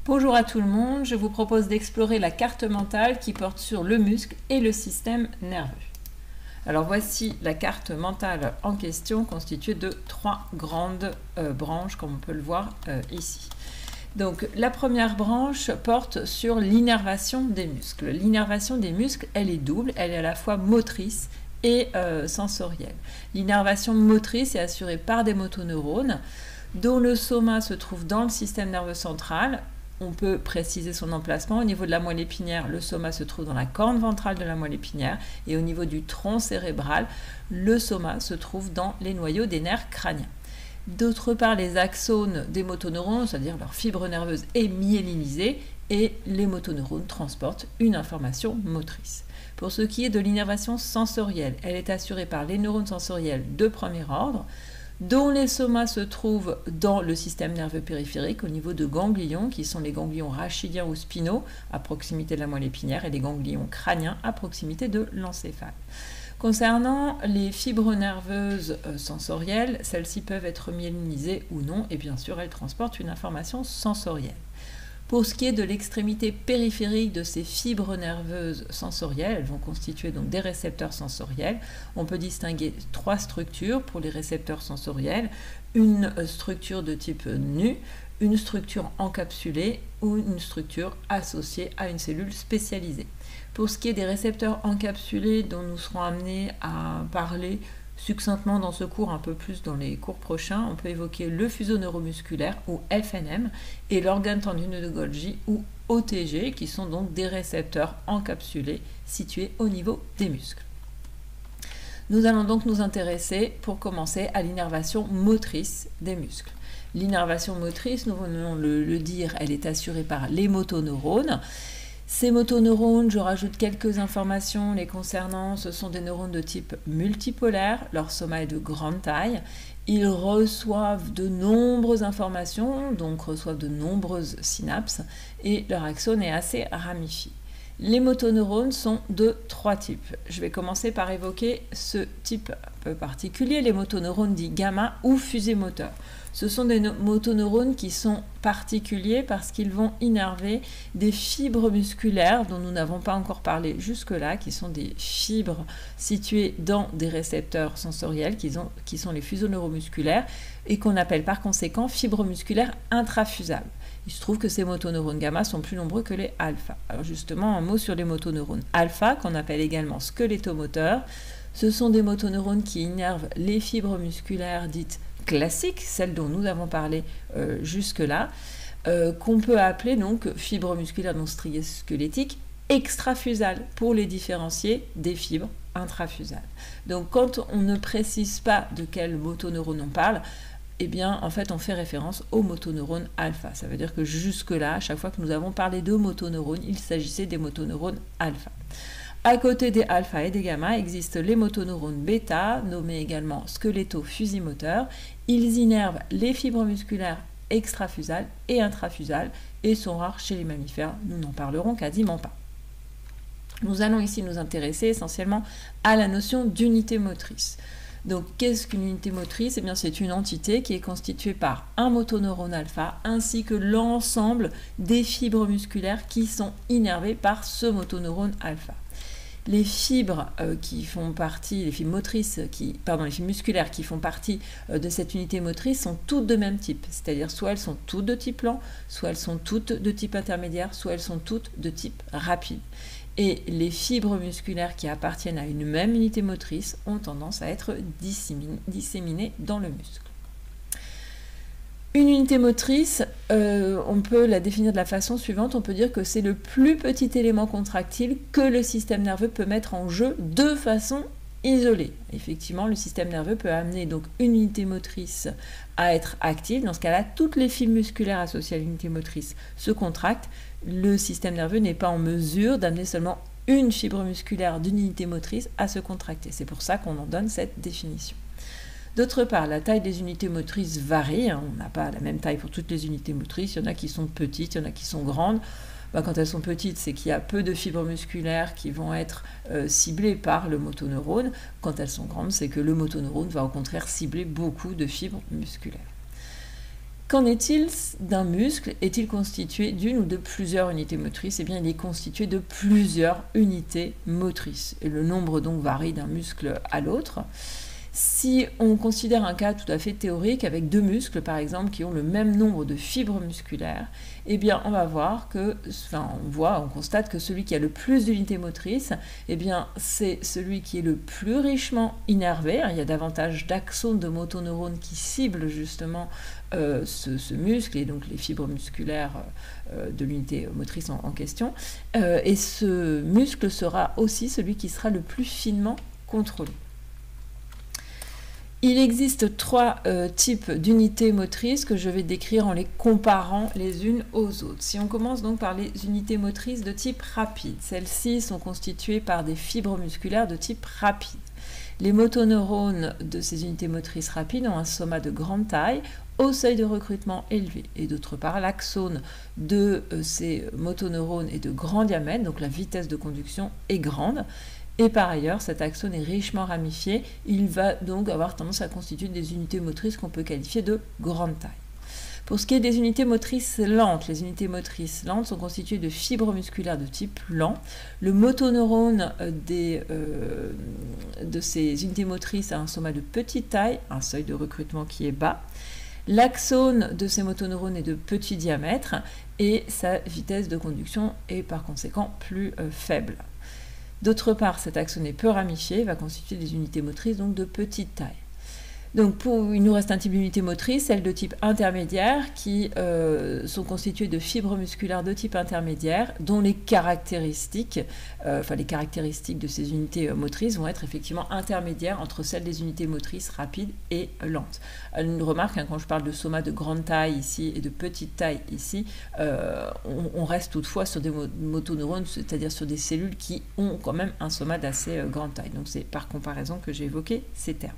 Bonjour à tout le monde, je vous propose d'explorer la carte mentale qui porte sur le muscle et le système nerveux. Alors voici la carte mentale en question constituée de trois grandes branches comme on peut le voir ici. Donc la première branche porte sur l'innervation des muscles. L'innervation des muscles, elle est double, elle est à la fois motrice et sensorielle. L'innervation motrice est assurée par des motoneurones dont le soma se trouve dans le système nerveux central. On peut préciser son emplacement. Au niveau de la moelle épinière, le soma se trouve dans la corne ventrale de la moelle épinière. Et au niveau du tronc cérébral, le soma se trouve dans les noyaux des nerfs crâniens. D'autre part, les axones des motoneurones, c'est-à-dire leur fibre nerveuse, est myélinisée et les motoneurones transportent une information motrice. Pour ce qui est de l'innervation sensorielle, elle est assurée par les neurones sensoriels de premier ordre, dont les somas se trouvent dans le système nerveux périphérique au niveau de ganglions, qui sont les ganglions rachidiens ou spinaux à proximité de la moelle épinière et les ganglions crâniens à proximité de l'encéphale. Concernant les fibres nerveuses sensorielles, celles-ci peuvent être myélinisées ou non, et bien sûr elles transportent une information sensorielle. Pour ce qui est de l'extrémité périphérique de ces fibres nerveuses sensorielles, elles vont constituer donc des récepteurs sensoriels. On peut distinguer trois structures pour les récepteurs sensoriels, une structure de type nu, une structure encapsulée ou une structure associée à une cellule spécialisée. Pour ce qui est des récepteurs encapsulés dont nous serons amenés à parler succinctement dans ce cours, un peu plus dans les cours prochains, on peut évoquer le fuseau neuromusculaire ou FNM et l'organe tendineux de Golgi ou OTG qui sont donc des récepteurs encapsulés situés au niveau des muscles. Nous allons donc nous intéresser pour commencer à l'innervation motrice des muscles. L'innervation motrice, nous venons de le dire, elle est assurée par les motoneurones. Ces motoneurones, je rajoute quelques informations les concernant, ce sont des neurones de type multipolaire, leur soma est de grande taille, ils reçoivent de nombreuses informations, donc reçoivent de nombreuses synapses, et leur axone est assez ramifié. Les motoneurones sont de trois types. Je vais commencer par évoquer ce type un peu particulier, les motoneurones dits gamma ou fusées moteurs. Ce sont des motoneurones qui sont particuliers parce qu'ils vont innerver des fibres musculaires dont nous n'avons pas encore parlé jusque-là, qui sont des fibres situées dans des récepteurs sensoriels qui sont les fuseaux neuromusculaires et qu'on appelle par conséquent fibres musculaires intrafusables. Il se trouve que ces motoneurones gamma sont plus nombreux que les alpha. Alors justement, un mot sur les motoneurones alpha, qu'on appelle également squelettomoteurs. Ce sont des motoneurones qui innervent les fibres musculaires dites classiques, celles dont nous avons parlé jusque-là, qu'on peut appeler donc fibres musculaires non striées squelettiques extrafusales pour les différencier des fibres intrafusales. Donc quand on ne précise pas de quel motoneurone on parle, eh bien, en fait, on fait référence aux motoneurones alpha. Ça veut dire que jusque-là, à chaque fois que nous avons parlé de motoneurones, il s'agissait des motoneurones alpha. À côté des alpha et des gamma, existent les motoneurones bêta, nommés également squeletto-fusimoteurs. Ils innervent les fibres musculaires extrafusales et intrafusales et sont rares chez les mammifères. Nous n'en parlerons quasiment pas. Nous allons ici nous intéresser essentiellement à la notion d'unité motrice. Donc, qu'est-ce qu'une unité motrice? Eh bien, c'est une entité qui est constituée par un motoneurone alpha ainsi que l'ensemble des fibres musculaires qui sont innervées par ce motoneurone alpha. Les fibres qui font partie, les fibres musculaires qui font partie de cette unité motrice sont toutes de même type, c'est-à-dire soit elles sont toutes de type lent, soit elles sont toutes de type intermédiaire, soit elles sont toutes de type rapide. Et les fibres musculaires qui appartiennent à une même unité motrice ont tendance à être disséminées dans le muscle. Une unité motrice, on peut la définir de la façon suivante, on peut dire que c'est le plus petit élément contractile que le système nerveux peut mettre en jeu de façon isolée. Effectivement, le système nerveux peut amener donc une unité motrice à être active. Dans ce cas-là, toutes les fibres musculaires associées à l'unité motrice se contractent. Le système nerveux n'est pas en mesure d'amener seulement une fibre musculaire d'une unité motrice à se contracter. C'est pour ça qu'on en donne cette définition. D'autre part, la taille des unités motrices varie. On n'a pas la même taille pour toutes les unités motrices. Il y en a qui sont petites, il y en a qui sont grandes. Quand elles sont petites, c'est qu'il y a peu de fibres musculaires qui vont être ciblées par le motoneurone. Quand elles sont grandes, c'est que le motoneurone va au contraire cibler beaucoup de fibres musculaires. Qu'en est-il d'un muscle? Est-il constitué d'une ou de plusieurs unités motrices? Eh bien, il est constitué de plusieurs unités motrices. Et le nombre donc varie d'un muscle à l'autre. Si on considère un cas tout à fait théorique avec deux muscles par exemple qui ont le même nombre de fibres musculaires, eh bien on va voir que, on constate que celui qui a le plus d'unités motrices, eh bien c'est celui qui est le plus richement innervé. Il y a davantage d'axones de motoneurones qui ciblent justement ce muscle et donc les fibres musculaires de l'unité motrice en question. Et ce muscle sera aussi celui qui sera le plus finement contrôlé. Il existe trois types d'unités motrices que je vais décrire en les comparant les unes aux autres. Si on commence donc par les unités motrices de type rapide, celles-ci sont constituées par des fibres musculaires de type rapide. Les motoneurones de ces unités motrices rapides ont un soma de grande taille au seuil de recrutement élevé. Et d'autre part, l'axone de ces motoneurones est de grand diamètre, donc la vitesse de conduction est grande. Et par ailleurs, cet axone est richement ramifié, il va donc avoir tendance à constituer des unités motrices qu'on peut qualifier de grande taille. Pour ce qui est des unités motrices lentes, les unités motrices lentes sont constituées de fibres musculaires de type lent. Le motoneurone de ces unités motrices a un soma de petite taille, un seuil de recrutement qui est bas. L'axone de ces motoneurones est de petit diamètre et sa vitesse de conduction est par conséquent plus faible. D'autre part, cet axone est peu ramifié, va constituer des unités motrices donc de petite taille. Donc il nous reste un type d'unité motrice, celles de type intermédiaire, qui sont constituées de fibres musculaires de type intermédiaire, dont les caractéristiques de ces unités motrices vont être effectivement intermédiaires entre celles des unités motrices rapides et lentes. Une remarque, quand je parle de soma de grande taille ici et de petite taille ici, on reste toutefois sur des motoneurones, c'est-à-dire sur des cellules qui ont quand même un soma d'assez grande taille. Donc c'est par comparaison que j'ai évoqué ces termes.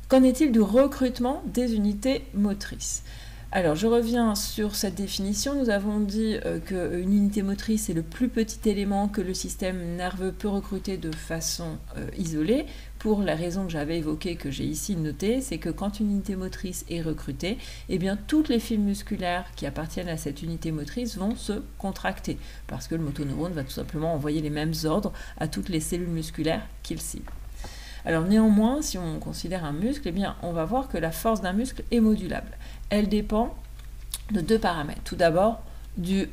Qu'en est-il du recrutement des unités motrices? Alors, je reviens sur cette définition. Nous avons dit qu'une unité motrice est le plus petit élément que le système nerveux peut recruter de façon isolée, pour la raison que j'avais évoquée, que j'ai ici notée, c'est que quand une unité motrice est recrutée, eh bien, toutes les fibres musculaires qui appartiennent à cette unité motrice vont se contracter, parce que le motoneurone va tout simplement envoyer les mêmes ordres à toutes les cellules musculaires qu'il cible. Alors néanmoins, si on considère un muscle, eh bien, on va voir que la force d'un muscle est modulable. Elle dépend de deux paramètres. Tout d'abord, du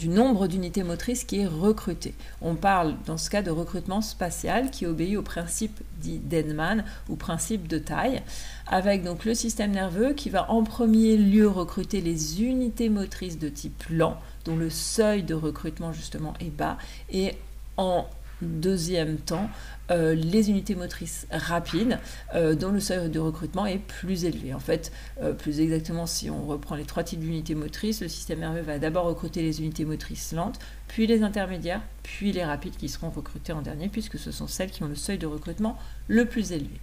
nombre d'unités motrices qui est recruté. On parle dans ce cas de recrutement spatial qui obéit au principe dit d'Edman ou principe de taille, avec donc le système nerveux qui va en premier lieu recruter les unités motrices de type lent, dont le seuil de recrutement justement est bas, et en deuxième temps, les unités motrices rapides dont le seuil de recrutement est plus élevé. En fait, plus exactement, si on reprend les trois types d'unités motrices, le système nerveux va d'abord recruter les unités motrices lentes, puis les intermédiaires, puis les rapides qui seront recrutées en dernier, puisque ce sont celles qui ont le seuil de recrutement le plus élevé.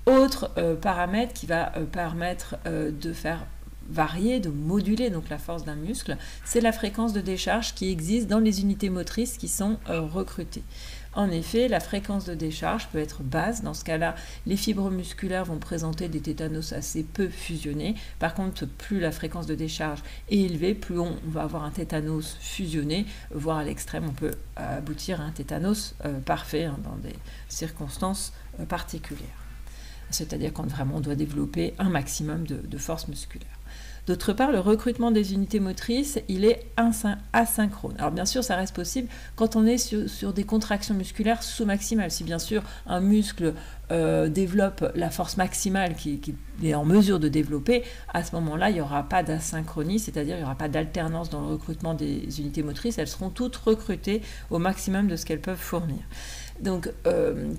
Autre paramètre qui va permettre de faire varier, de moduler donc la force d'un muscle, c'est la fréquence de décharge qui existe dans les unités motrices qui sont recrutées. En effet, la fréquence de décharge peut être basse. Dans ce cas-là, les fibres musculaires vont présenter des tétanos assez peu fusionnés. Par contre, plus la fréquence de décharge est élevée, plus on va avoir un tétanos fusionné, voire à l'extrême, on peut aboutir à un tétanos parfait dans des circonstances particulières. C'est-à-dire quand vraiment on doit développer un maximum de force musculaire. D'autre part, le recrutement des unités motrices, il est asynchrone. Alors bien sûr, ça reste possible quand on est sur des contractions musculaires sous-maximales. Si bien sûr un muscle développe la force maximale qu'il est en mesure de développer, à ce moment-là, il n'y aura pas d'asynchronie, c'est-à-dire il n'y aura pas d'alternance dans le recrutement des unités motrices. Elles seront toutes recrutées au maximum de ce qu'elles peuvent fournir. Donc,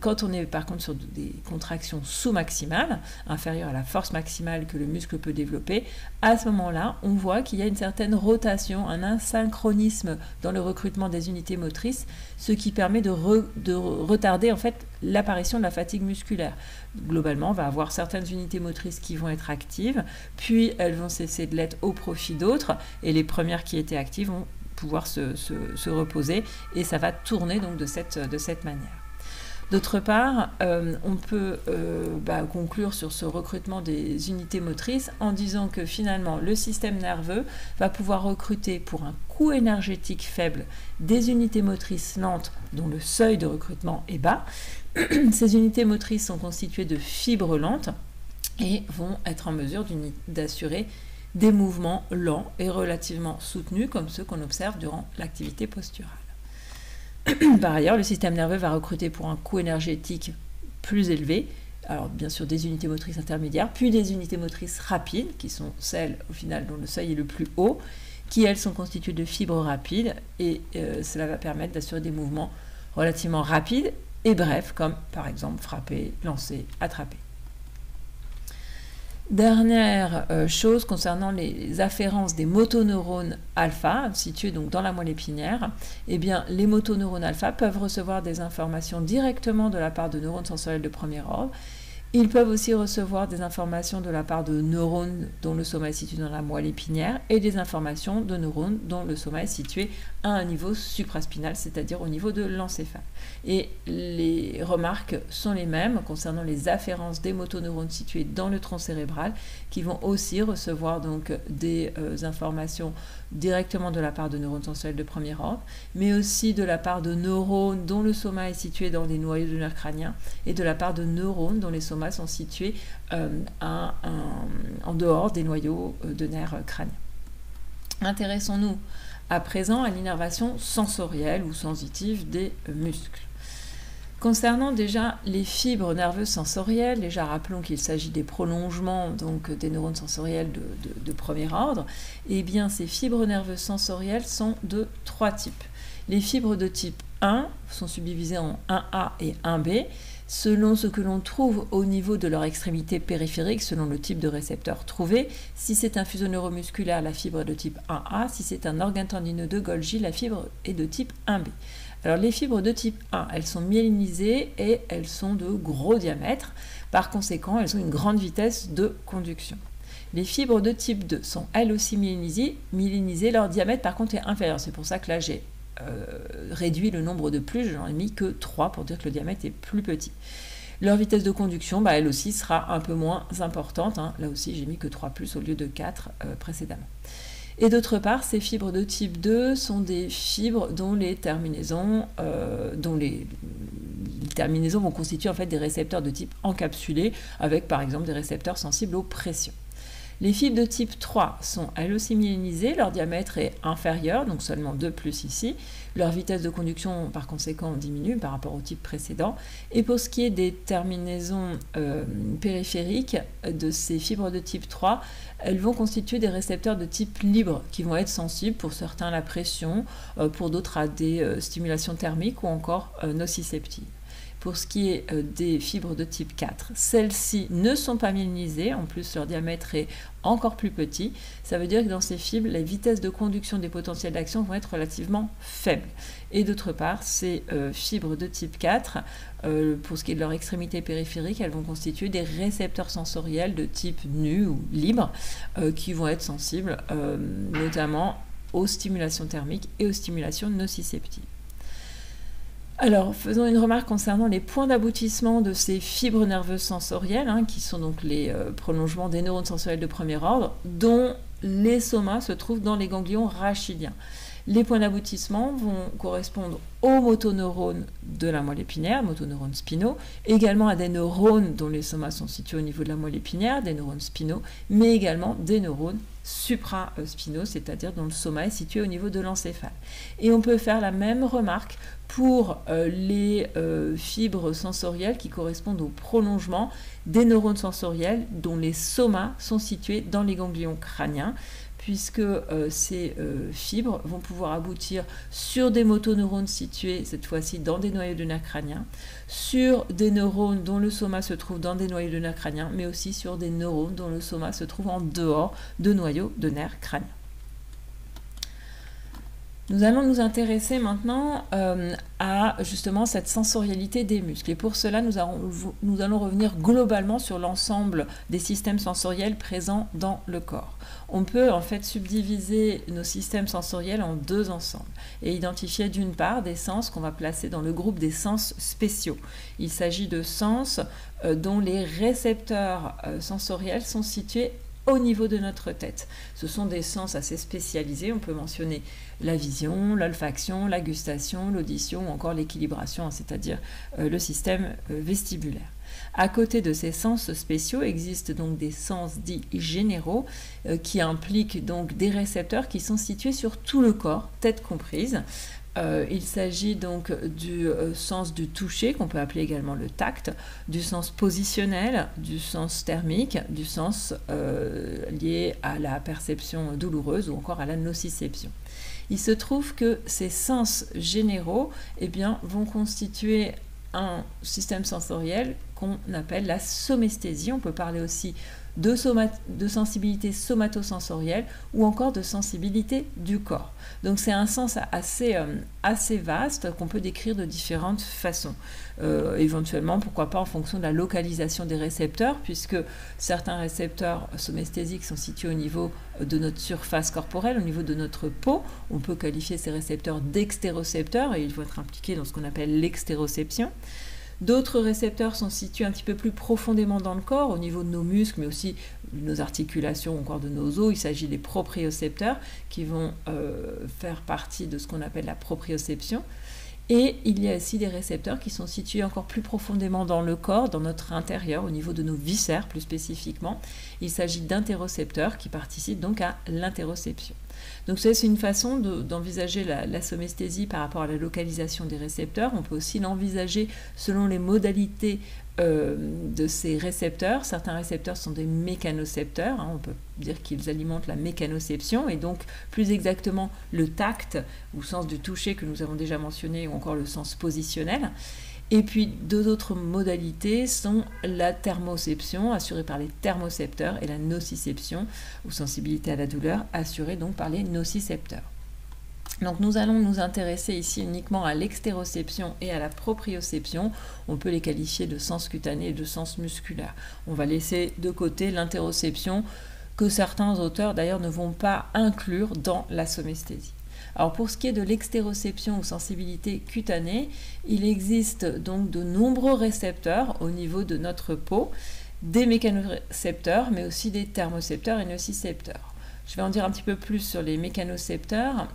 quand on est par contre sur des contractions sous-maximales, inférieures à la force maximale que le muscle peut développer, à ce moment-là, on voit qu'il y a une certaine rotation, un asynchronisme dans le recrutement des unités motrices, ce qui permet de retarder en fait l'apparition de la fatigue musculaire. Globalement, on va avoir certaines unités motrices qui vont être actives, puis elles vont cesser de l'être au profit d'autres, et les premières qui étaient actives vont pouvoir se reposer, et ça va tourner donc de cette manière. D'autre part, on peut conclure sur ce recrutement des unités motrices en disant que finalement le système nerveux va pouvoir recruter pour un coût énergétique faible des unités motrices lentes dont le seuil de recrutement est bas. Ces unités motrices sont constituées de fibres lentes et vont être en mesure d'assurer des mouvements lents et relativement soutenus comme ceux qu'on observe durant l'activité posturale. Par ailleurs, le système nerveux va recruter pour un coût énergétique plus élevé, alors bien sûr des unités motrices intermédiaires, puis des unités motrices rapides, qui sont celles au final dont le seuil est le plus haut, qui elles sont constituées de fibres rapides, et cela va permettre d'assurer des mouvements relativement rapides et brefs, comme par exemple frapper, lancer, attraper. Dernière chose concernant les afférences des motoneurones alpha, situés donc dans la moelle épinière, eh bien, les motoneurones alpha peuvent recevoir des informations directement de la part de neurones sensoriels de premier ordre. Ils peuvent aussi recevoir des informations de la part de neurones dont le soma est situé dans la moelle épinière et des informations de neurones dont le soma est situé à un niveau supraspinal, c'est-à-dire au niveau de l'encéphale. Et les remarques sont les mêmes concernant les afférences des motoneurones situés dans le tronc cérébral qui vont aussi recevoir donc des informations directement de la part de neurones sensoriels de premier ordre, mais aussi de la part de neurones dont le soma est situé dans des noyaux de nerfs crâniens et de la part de neurones dont les somas sont situés en dehors des noyaux de nerfs crâniens. Intéressons-nous à présent à l'innervation sensorielle ou sensitive des muscles. Concernant déjà les fibres nerveuses sensorielles, déjà rappelons qu'il s'agit des prolongements donc, des neurones sensoriels de premier ordre, et bien ces fibres nerveuses sensorielles sont de trois types. Les fibres de type 1 sont subdivisées en 1A et 1B, selon ce que l'on trouve au niveau de leur extrémité périphérique, selon le type de récepteur trouvé. Si c'est un fuseau neuromusculaire, la fibre est de type 1A. Si c'est un organe tendineux de Golgi, la fibre est de type 1B. Alors les fibres de type 1, elles sont myélinisées et elles sont de gros diamètre. Par conséquent, elles ont une grande vitesse de conduction. Les fibres de type 2 sont elles aussi myélinisées. Leur diamètre par contre est inférieur. C'est pour ça que là j'ai réduit le nombre de plus, j'en ai mis que 3 pour dire que le diamètre est plus petit. Leur vitesse de conduction, elle aussi sera un peu moins importante. Là aussi, j'ai mis que 3 plus au lieu de 4 précédemment. Et d'autre part, ces fibres de type 2 sont des fibres dont les terminaisons, vont constituer en fait des récepteurs de type encapsulé, avec par exemple des récepteurs sensibles aux pressions. Les fibres de type 3 sont elles aussi myélinisées, leur diamètre est inférieur, donc seulement 2 plus ici. Leur vitesse de conduction, par conséquent, diminue par rapport au type précédent. Et pour ce qui est des terminaisons périphériques de ces fibres de type 3, elles vont constituer des récepteurs de type libre qui vont être sensibles pour certains à la pression, pour d'autres à des stimulations thermiques ou encore nociceptives. Pour ce qui est des fibres de type 4, celles-ci ne sont pas myélinisées, en plus leur diamètre est encore plus petit. Ça veut dire que dans ces fibres, les vitesses de conduction des potentiels d'action vont être relativement faibles. Et d'autre part, ces fibres de type 4, pour ce qui est de leur extrémité périphérique, elles vont constituer des récepteurs sensoriels de type nu ou libre, qui vont être sensibles notamment aux stimulations thermiques et aux stimulations nociceptives. Alors, faisons une remarque concernant les points d'aboutissement de ces fibres nerveuses sensorielles, qui sont donc les prolongements des neurones sensoriels de premier ordre, dont les somas se trouvent dans les ganglions rachidiens. Les points d'aboutissement vont correspondre aux motoneurones de la moelle épinière, motoneurones spinaux, également à des neurones dont les somas sont situés au niveau de la moelle épinière, des neurones spinaux, mais également des neurones supraspinaux, c'est-à-dire dont le soma est situé au niveau de l'encéphale. Et on peut faire la même remarque pour les fibres sensorielles qui correspondent au prolongement des neurones sensoriels dont les somas sont situés dans les ganglions crâniens, puisque ces fibres vont pouvoir aboutir sur des motoneurones situés, cette fois-ci, dans des noyaux de nerfs crâniens, sur des neurones dont le soma se trouve dans des noyaux de nerfs crâniens, mais aussi sur des neurones dont le soma se trouve en dehors de noyaux de nerfs crâniens. Nous allons nous intéresser maintenant à justement cette sensorialité des muscles. Et pour cela, nous allons revenir globalement sur l'ensemble des systèmes sensoriels présents dans le corps. On peut en fait subdiviser nos systèmes sensoriels en deux ensembles et identifier d'une part des sens qu'on va placer dans le groupe des sens spéciaux. Il s'agit de sens dont les récepteurs sensoriels sont situés au niveau de notre tête. Ce sont des sens assez spécialisés, on peut mentionner la vision, l'olfaction, la gustation, l'audition ou encore l'équilibration, c'est-à-dire le système vestibulaire. À côté de ces sens spéciaux existent donc des sens dits généraux qui impliquent donc des récepteurs qui sont situés sur tout le corps, tête comprise. Il s'agit donc du sens du toucher, qu'on peut appeler également le tact, du sens positionnel, du sens thermique, du sens lié à la perception douloureuse ou encore à la nociception. Il se trouve que ces sens généraux vont constituer un système sensoriel qu'on appelle la somesthésie. On peut parler aussi de sensibilité somatosensorielle ou encore de sensibilité du corps. Donc c'est un sens assez vaste qu'on peut décrire de différentes façons. Éventuellement, pourquoi pas en fonction de la localisation des récepteurs, puisque certains récepteurs somesthésiques sont situés au niveau de notre surface corporelle, au niveau de notre peau. On peut qualifier ces récepteurs d'extérocepteurs et ils vont être impliqués dans ce qu'on appelle l'extéroception. D'autres récepteurs sont situés un petit peu plus profondément dans le corps, au niveau de nos muscles, mais aussi de nos articulations ou encore de nos os. Il s'agit des propriocepteurs qui vont faire partie de ce qu'on appelle la proprioception. Et il y a aussi des récepteurs qui sont situés encore plus profondément dans le corps, dans notre intérieur, au niveau de nos viscères plus spécifiquement. Il s'agit d'interocepteurs qui participent donc à l'interoception. Donc c'est une façon d'envisager la somesthésie par rapport à la localisation des récepteurs. On peut aussi l'envisager selon les modalités de ces récepteurs. Certains récepteurs sont des mécanocepteurs, on peut dire qu'ils alimentent la mécanoception et donc plus exactement le tact ou sens du toucher que nous avons déjà mentionné ou encore le sens positionnel. Et puis deux autres modalités sont la thermoception assurée par les thermocepteurs et la nociception ou sensibilité à la douleur assurée donc par les nocicepteurs. Donc nous allons nous intéresser ici uniquement à l'extéroception et à la proprioception. On peut les qualifier de sens cutané et de sens musculaire. On va laisser de côté l'interoception que certains auteurs d'ailleurs ne vont pas inclure dans la somesthésie. Alors pour ce qui est de l'extéroception ou sensibilité cutanée, il existe donc de nombreux récepteurs au niveau de notre peau, des mécanorécepteurs mais aussi des thermocepteurs et nocicepteurs. Je vais en dire un petit peu plus sur les mécanocepteurs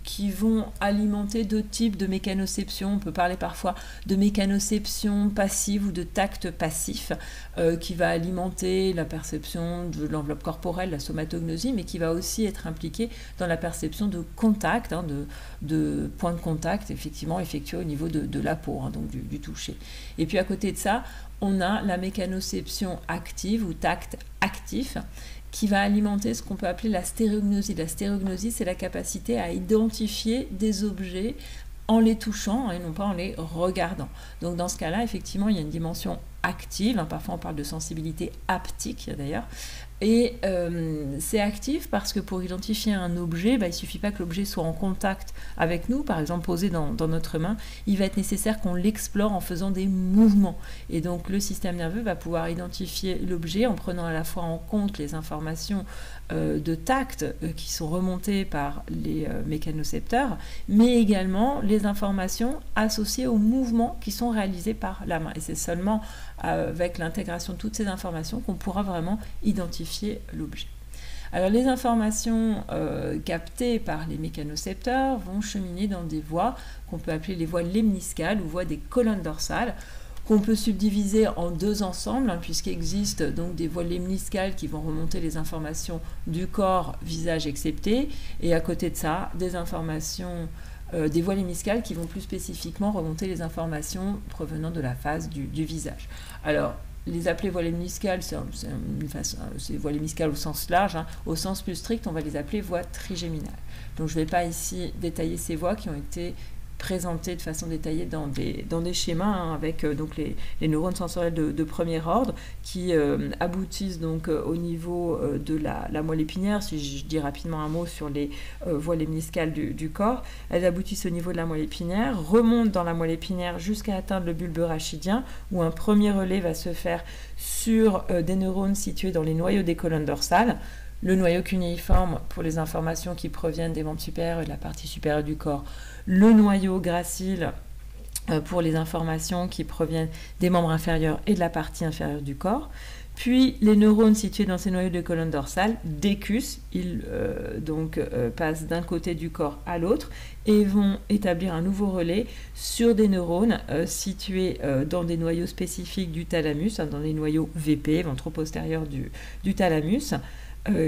qui vont alimenter deux types de mécanoception. On peut parler parfois de mécanoception passive ou de tact passif qui va alimenter la perception de l'enveloppe corporelle, la somatognosie, mais qui va aussi être impliqué dans la perception de contact, de points de contact effectivement effectués au niveau de la peau, donc du toucher. Et puis à côté de ça, on a la mécanoception active ou tact actif, qui va alimenter ce qu'on peut appeler la stéréognosie. La stéréognosie, c'est la capacité à identifier des objets en les touchant et non pas en les regardant. Donc dans ce cas-là, effectivement, il y a une dimension active, parfois on parle de sensibilité haptique d'ailleurs, et c'est actif parce que pour identifier un objet, il ne suffit pas que l'objet soit en contact avec nous, par exemple posé dans notre main, il va être nécessaire qu'on l'explore en faisant des mouvements. Et donc le système nerveux va pouvoir identifier l'objet en prenant à la fois en compte les informations de tact qui sont remontées par les mécanocepteurs, mais également les informations associées aux mouvements qui sont réalisés par la main. Et c'est seulement avec l'intégration de toutes ces informations qu'on pourra vraiment identifier l'objet. Alors les informations captées par les mécanocepteurs vont cheminer dans des voies qu'on peut appeler les voies lemniscales ou voies des colonnes dorsales, qu'on peut subdiviser en deux ensembles, puisqu'il existe donc des voies lemniscales qui vont remonter les informations du corps, visage excepté, et à côté de ça, des informations des voies lemniscales qui vont plus spécifiquement remonter les informations provenant de la face du visage. Alors, les appeler voies lemniscales, c'est voies lemniscales au sens large, au sens plus strict, on va les appeler voies trigéminales. Donc je ne vais pas ici détailler ces voies qui ont été présentés de façon détaillée dans des schémas, hein, avec donc les neurones sensoriels de premier ordre qui aboutissent donc au niveau de la moelle épinière. Si je dis rapidement un mot sur les voies lemniscales du corps, elles aboutissent au niveau de la moelle épinière, remontent dans la moelle épinière jusqu'à atteindre le bulbe rachidien, où un premier relais va se faire sur des neurones situés dans les noyaux des colonnes dorsales. Le noyau cunéiforme pour les informations qui proviennent des membres supérieurs et de la partie supérieure du corps. Le noyau gracile pour les informations qui proviennent des membres inférieurs et de la partie inférieure du corps. Puis les neurones situés dans ces noyaux de colonne dorsale décussent, ils passent d'un côté du corps à l'autre et vont établir un nouveau relais sur des neurones situés dans des noyaux spécifiques du thalamus, hein, dans des noyaux VP, ventro-postérieurs du thalamus,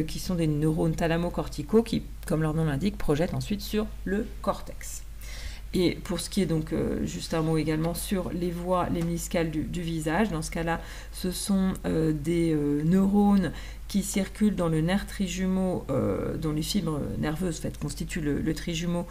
qui sont des neurones thalamo-corticaux qui, comme leur nom l'indique, projettent ensuite sur le cortex. Et pour ce qui est donc, juste un mot également sur les voies lemniscales du visage, dans ce cas-là, ce sont des neurones qui circulent dans le nerf trijumeau, dont les fibres nerveuses constituent le trijumeau,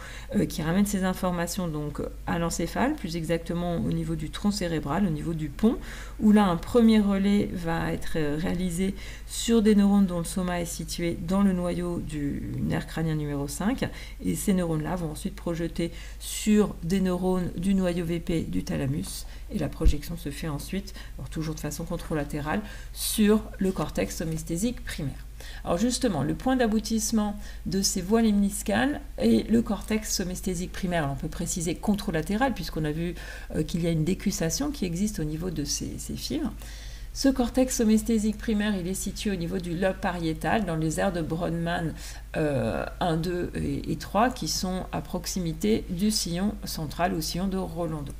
qui ramène ces informations donc à l'encéphale, plus exactement au niveau du tronc cérébral, au niveau du pont, où là un premier relais va être réalisé sur des neurones dont le soma est situé dans le noyau du nerf crânien numéro 5, et ces neurones-là vont ensuite projeter sur des neurones du noyau VP du thalamus, et la projection se fait ensuite, alors toujours de façon contralatérale, sur le cortex somesthésique primaire. Alors justement, le point d'aboutissement de ces voies lemniscales est le cortex somesthésique primaire. Alors on peut préciser contralatéral, puisqu'on a vu qu'il y a une décussation qui existe au niveau de ces fibres. Ce cortex somesthésique primaire, il est situé au niveau du lobe pariétal, dans les aires de Brodmann 1, 2 et 3, qui sont à proximité du sillon central ou sillon de Rolando.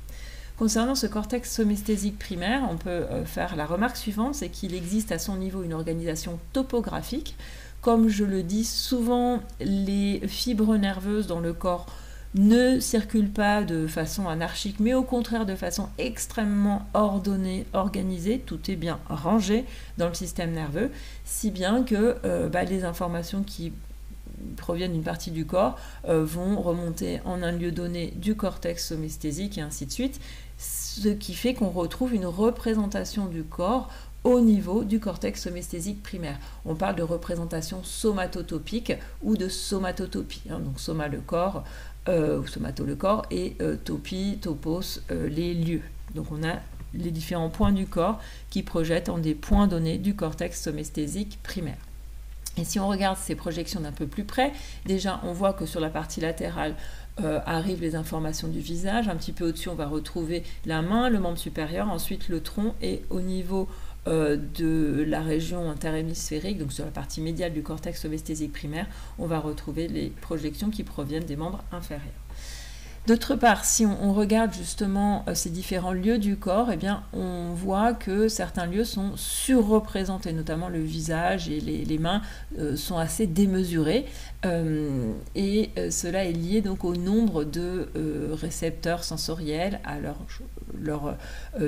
Concernant ce cortex somesthésique primaire, on peut faire la remarque suivante, c'est qu'il existe à son niveau une organisation topographique. Comme je le dis souvent, les fibres nerveuses dans le corps ne circulent pas de façon anarchique, mais au contraire de façon extrêmement ordonnée, organisée. Tout est bien rangé dans le système nerveux, si bien que les informations qui proviennent d'une partie du corps vont remonter en un lieu donné du cortex somesthésique et ainsi de suite, ce qui fait qu'on retrouve une représentation du corps au niveau du cortex somesthésique primaire. On parle de représentation somatotopique ou de somatotopie, hein, donc soma le corps, ou somato le corps, et topie, topos, les lieux. Donc on a les différents points du corps qui projettent en des points donnés du cortex somesthésique primaire. Et si on regarde ces projections d'un peu plus près, déjà on voit que sur la partie latérale arrivent les informations du visage. Un petit peu au-dessus, on va retrouver la main, le membre supérieur, ensuite le tronc, et au niveau de la région interhémisphérique, donc sur la partie médiale du cortex somesthésique primaire, on va retrouver les projections qui proviennent des membres inférieurs. D'autre part, si on regarde justement ces différents lieux du corps, eh bien, on voit que certains lieux sont surreprésentés, notamment le visage et les mains sont assez démesurés. Et cela est lié donc au nombre de récepteurs sensoriels, à leur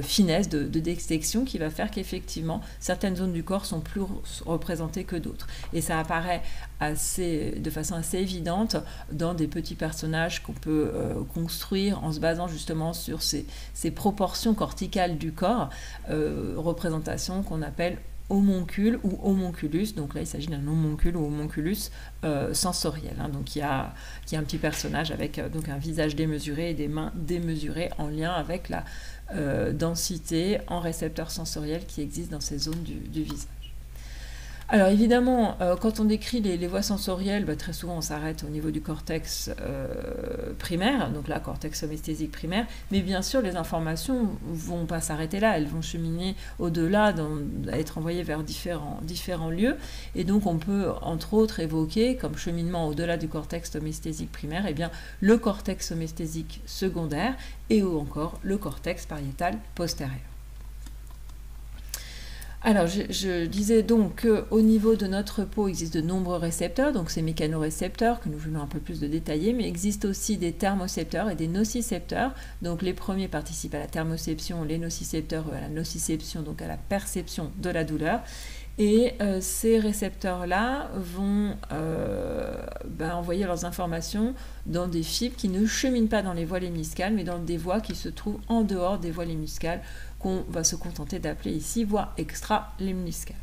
finesse de détection, qui va faire qu'effectivement certaines zones du corps sont plus représentées que d'autres. Et ça apparaît de façon assez évidente dans des petits personnages qu'on peut construire en se basant justement sur ces proportions corticales du corps, représentation qu'on appelle homoncule ou homonculus. Donc là il s'agit d'un homoncule ou homonculus sensoriel, hein. Donc il y a un petit personnage avec donc un visage démesuré et des mains démesurées en lien avec la densité en récepteurs sensoriels qui existent dans ces zones du visage. Alors évidemment, quand on décrit les voies sensorielles, très souvent on s'arrête au niveau du cortex primaire, donc là cortex somesthésique primaire, mais bien sûr les informations ne vont pas s'arrêter là, elles vont cheminer au-delà, être envoyées vers différents lieux, et donc on peut entre autres évoquer comme cheminement au-delà du cortex somesthésique primaire, eh bien, le cortex somesthésique secondaire et ou encore le cortex pariétal postérieur. Alors, je disais donc qu'au niveau de notre peau, il existe de nombreux récepteurs, donc ces mécanorécepteurs que nous venons un peu plus de détailler, mais il existe aussi des thermocepteurs et des nocicepteurs. Donc les premiers participent à la thermoception, les nocicepteurs à la nociception, donc à la perception de la douleur. Et ces récepteurs-là vont envoyer leurs informations dans des fibres qui ne cheminent pas dans les voies hémiscales, mais dans des voies qui se trouvent en dehors des voies hémiscales, qu'on va se contenter d'appeler ici voies extra-hémiscales.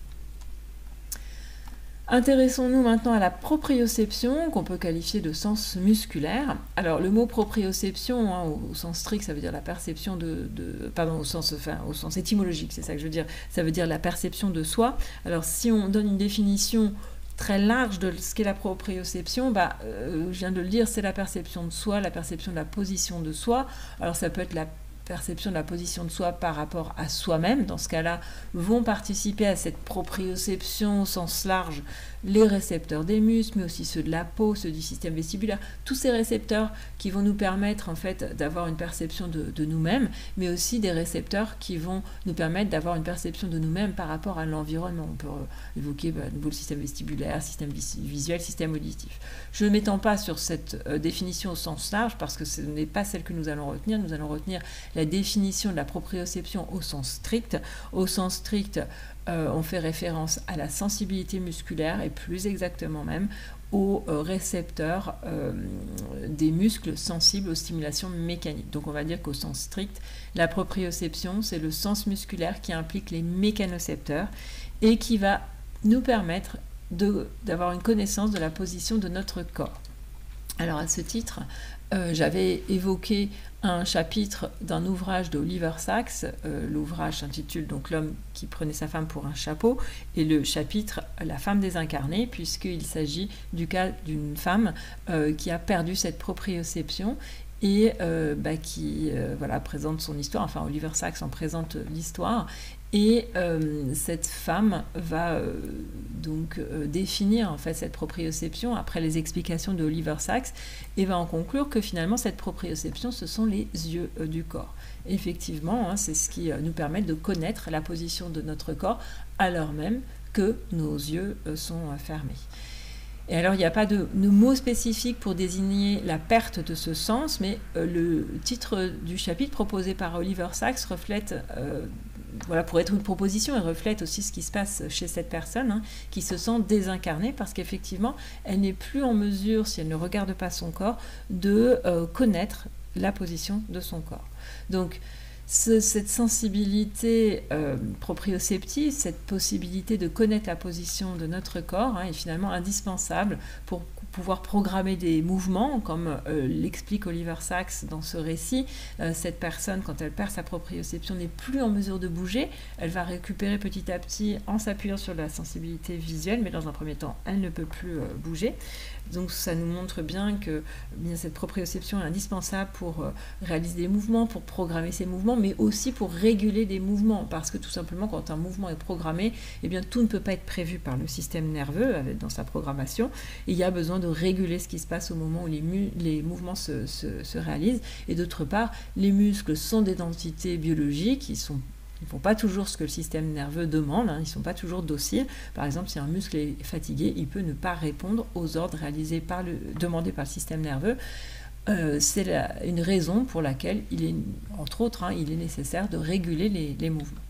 Intéressons-nous maintenant à la proprioception, qu'on peut qualifier de sens musculaire. Alors le mot proprioception, au sens strict, ça veut dire la perception au sens étymologique, c'est ça que je veux dire, ça veut dire la perception de soi. Alors si on donne une définition très large de ce qu'est la proprioception, je viens de le dire, c'est la perception de soi, la perception de la position de soi. Alors ça peut être la perception de la position de soi par rapport à soi-même. Dans ce cas-là, vont participer à cette proprioception au sens large les récepteurs des muscles, mais aussi ceux de la peau, ceux du système vestibulaire, tous ces récepteurs qui vont nous permettre en fait d'avoir une perception de nous-mêmes, mais aussi des récepteurs qui vont nous permettre d'avoir une perception de nous-mêmes par rapport à l'environnement. On peut évoquer le système vestibulaire, système visuel, système auditif. Je ne m'étends pas sur cette définition au sens large parce que ce n'est pas celle que nous allons retenir. Nous allons retenir la définition de la proprioception au sens strict. Au sens strict, on fait référence à la sensibilité musculaire et plus exactement même aux récepteurs des muscles sensibles aux stimulations mécaniques. Donc on va dire qu'au sens strict, la proprioception, c'est le sens musculaire qui implique les mécanocepteurs et qui va nous permettre d'avoir une connaissance de la position de notre corps. Alors à ce titre, j'avais évoqué un chapitre d'un ouvrage d'Oliver Sacks. L'ouvrage s'intitule donc L'homme qui prenait sa femme pour un chapeau, et le chapitre La femme désincarnée, puisqu'il s'agit du cas d'une femme qui a perdu cette proprioception et qui présente son histoire. Enfin, Oliver Sacks en présente l'histoire. Et cette femme va définir en fait cette proprioception après les explications de Oliver Sacks et va en conclure que finalement cette proprioception, ce sont les yeux du corps. Effectivement, c'est ce qui nous permet de connaître la position de notre corps alors même que nos yeux sont fermés. Et alors, il n'y a pas de mot spécifique pour désigner la perte de ce sens, mais le titre du chapitre proposé par Oliver Sacks reflète, pour être une proposition, elle reflète aussi ce qui se passe chez cette personne qui se sent désincarnée parce qu'effectivement, elle n'est plus en mesure, si elle ne regarde pas son corps, de connaître la position de son corps. Donc, cette sensibilité proprioceptive, cette possibilité de connaître la position de notre corps est finalement indispensable pour pouvoir programmer des mouvements, comme l'explique Oliver Sacks dans ce récit. Cette personne, quand elle perd sa proprioception, n'est plus en mesure de bouger. Elle va récupérer petit à petit en s'appuyant sur la sensibilité visuelle, mais dans un premier temps, elle ne peut plus bouger. Donc ça nous montre bien que cette proprioception est indispensable pour réaliser des mouvements, pour programmer ces mouvements, mais aussi pour réguler des mouvements, parce que tout simplement quand un mouvement est programmé, tout ne peut pas être prévu par le système nerveux dans sa programmation. Et il y a besoin de réguler ce qui se passe au moment où les mouvements se réalisent. Et d'autre part, les muscles sont des entités biologiques, ils ne font pas toujours ce que le système nerveux demande, ils ne sont pas toujours dociles. Par exemple, si un muscle est fatigué, il peut ne pas répondre aux ordres demandés par le système nerveux. C'est une raison pour laquelle, entre autres, il est nécessaire de réguler les mouvements.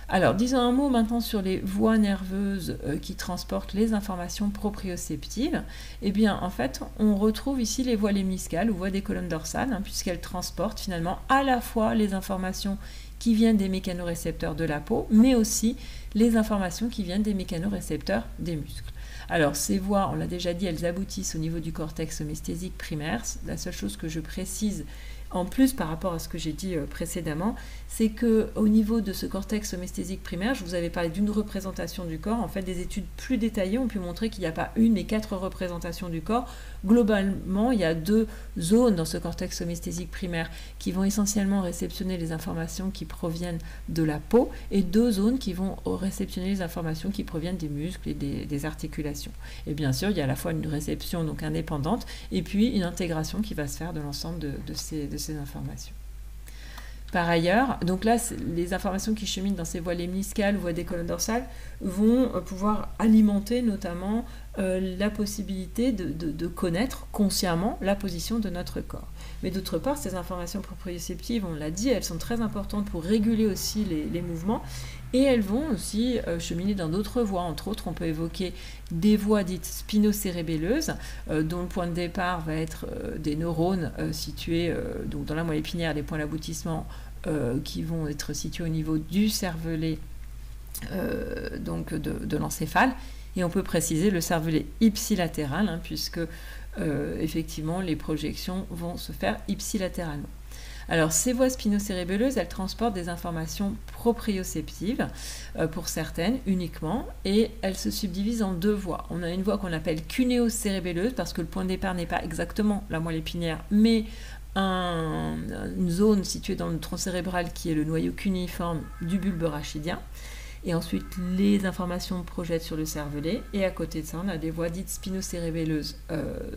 Alors, disons un mot maintenant sur les voies nerveuses qui transportent les informations proprioceptives. Eh bien, en fait, on retrouve ici les voies hémiscales ou voies des colonnes dorsales, puisqu'elles transportent finalement à la fois les informations qui viennent des mécanorécepteurs de la peau, mais aussi les informations qui viennent des mécanorécepteurs des muscles. Alors, ces voies, on l'a déjà dit, elles aboutissent au niveau du cortex somesthésique primaire. La seule chose que je précise en plus par rapport à ce que j'ai dit précédemment, c'est qu'au niveau de ce cortex somesthésique primaire, je vous avais parlé d'une représentation du corps. En fait, des études plus détaillées ont pu montrer qu'il n'y a pas une mais 4 représentations du corps. Globalement, il y a 2 zones dans ce cortex somesthésique primaire qui vont essentiellement réceptionner les informations qui proviennent de la peau et 2 zones qui vont réceptionner les informations qui proviennent des muscles et des articulations. Et bien sûr, il y a à la fois une réception donc indépendante et puis une intégration qui va se faire de l'ensemble de ces informations. Par ailleurs, donc là, les informations qui cheminent dans ces voies hémiscales ou voies des colonnes dorsales vont pouvoir alimenter notamment la possibilité de connaître consciemment la position de notre corps. Mais d'autre part, ces informations proprioceptives, on l'a dit, elles sont très importantes pour réguler aussi les mouvements Et elles vont aussi cheminer dans d'autres voies. Entre autres, on peut évoquer des voies dites spinocérébelleuses, dont le point de départ va être des neurones situés donc dans la moelle épinière, des points d'aboutissement qui vont être situés au niveau du cervelet donc de l'encéphale. Et on peut préciser le cervelet ipsilatéral, hein, puisque effectivement les projections vont se faire ipsilatéralement. Alors, ces voies spinocérébelleuses, elles transportent des informations proprioceptives, pour certaines uniquement, et elles se subdivisent en deux voies. On a une voie qu'on appelle cunéocérébelleuse, parce que le point de départ n'est pas exactement la moelle épinière, mais une zone située dans le tronc cérébral qui est le noyau cunéiforme du bulbe rachidien. Et ensuite, les informations projettent sur le cervelet. Et à côté de ça, on a des voies dites spinocérébelleuses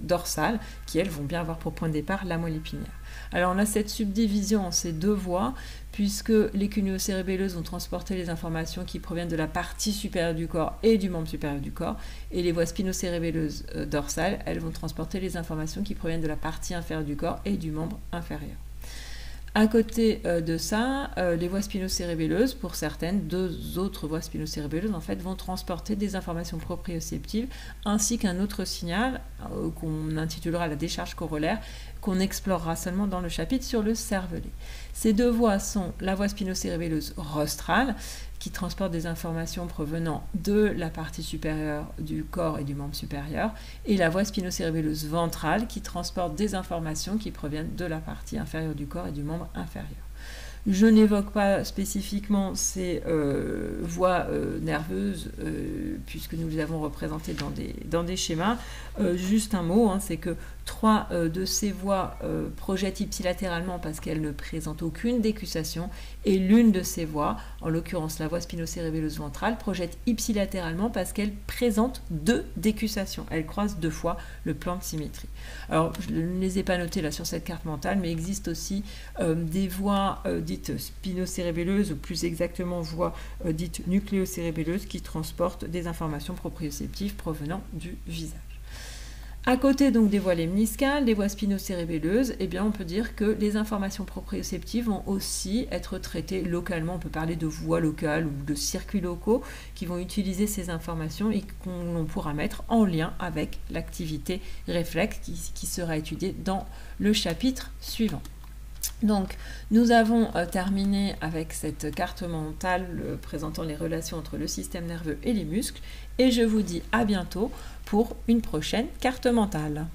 dorsales, qui, elles, vont bien avoir pour point de départ la moelle épinière. Alors, on a cette subdivision en ces deux voies, puisque les cunéocérébelleuses vont transporter les informations qui proviennent de la partie supérieure du corps et du membre supérieur du corps, et les voies spinocérébelleuses dorsales, elles vont transporter les informations qui proviennent de la partie inférieure du corps et du membre inférieur. À côté de ça, les voies spinocérébelleuses, pour certaines, deux autres voies spinocérébelleuses en fait, vont transporter des informations proprioceptives ainsi qu'un autre signal qu'on intitulera la décharge corollaire, qu'on explorera seulement dans le chapitre sur le cervelet. Ces deux voies sont la voie spinocérébelleuse rostrale, qui transporte des informations provenant de la partie supérieure du corps et du membre supérieur, et la voie spinocérébelleuse ventrale, qui transporte des informations qui proviennent de la partie inférieure du corps et du membre inférieur. Je n'évoque pas spécifiquement ces voies nerveuses, puisque nous les avons représentées dans des schémas. Juste un mot, hein, c'est que 3 de ces voies projettent ipsilatéralement parce qu'elles ne présentent aucune décussation, et l'une de ces voies, en l'occurrence la voie spinocérébelleuse ventrale, projette ipsilatéralement parce qu'elle présente 2 décussations. Elle croise 2 fois le plan de symétrie. Alors, je ne les ai pas notées là sur cette carte mentale, mais il existe aussi des voies dites spinocérébelleuses, ou plus exactement voies dites nucléocérébelleuses, qui transportent des informations proprioceptives provenant du visage. À côté donc des voies lemniscales, des voies spinocérébelleuses, eh bien on peut dire que les informations proprioceptives vont aussi être traitées localement. On peut parler de voies locales ou de circuits locaux qui vont utiliser ces informations et qu'on pourra mettre en lien avec l'activité réflexe qui sera étudiée dans le chapitre suivant. Donc, nous avons terminé avec cette carte mentale présentant les relations entre le système nerveux et les muscles, et je vous dis à bientôt pour une prochaine carte mentale.